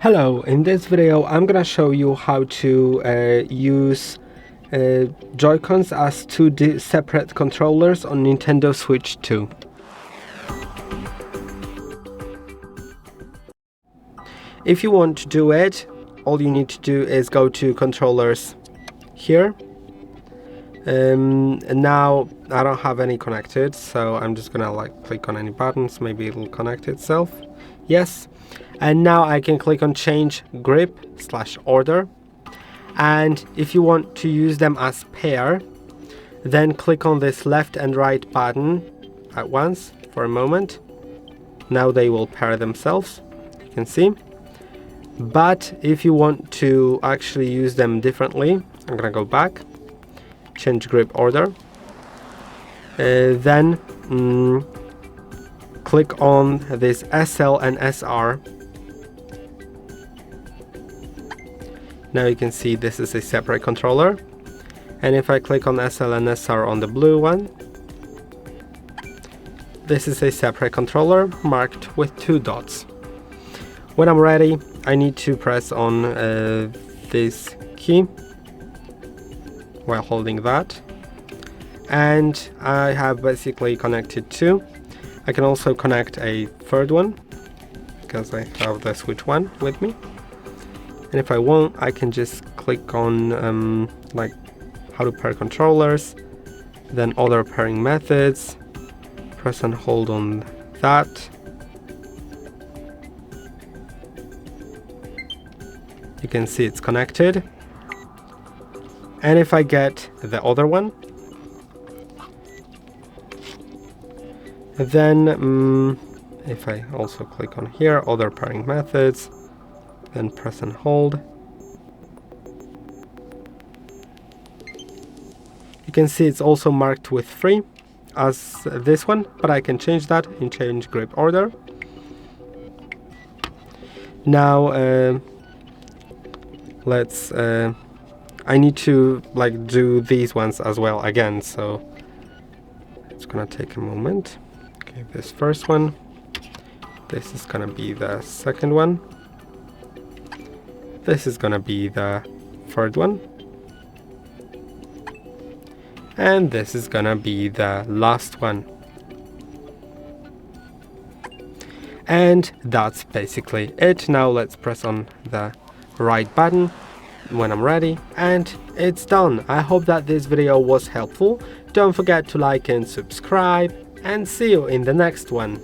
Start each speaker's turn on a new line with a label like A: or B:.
A: Hello, in this video I'm gonna show you how to use Joy-Cons as two separate controllers on Nintendo Switch 2. If you want to do it, all you need to do is go to controllers here. And now I don't have any connected, so I'm just gonna click on any buttons, maybe it'll connect itself. Yes. And now I can click on change grip/order, and if you want to use them as pair, then click on this left and right button at once for a moment. Now they will pair themselves, you can see. But if you want to actually use them differently, I'm gonna go back, change grip order, then click on this SL and SR. Now you can see this is a separate controller, and if I click on SL and SR on the blue one, this is a separate controller marked with 2 dots. When I'm ready, I need to press on this key while holding that, and I have basically connected 2. I can also connect a third one because I have the Switch 1 with me. And if I want, I can just click on how to pair controllers, then other pairing methods, press and hold on that. You can see it's connected. And if I get the other one, then if I also click on here, other pairing methods, then press and hold, you can see it's also marked with 3 as this one, but I can change that in change grip order. Now I need to do these ones as well again, so it's gonna take a moment. Okay, this first one, this is gonna be the second one, this is gonna be the third one, and this is gonna be the last one. And that's basically it. Now let's press on the right button when I'm ready, and it's done. I hope that this video was helpful. Don't forget to like and subscribe, and see you in the next one.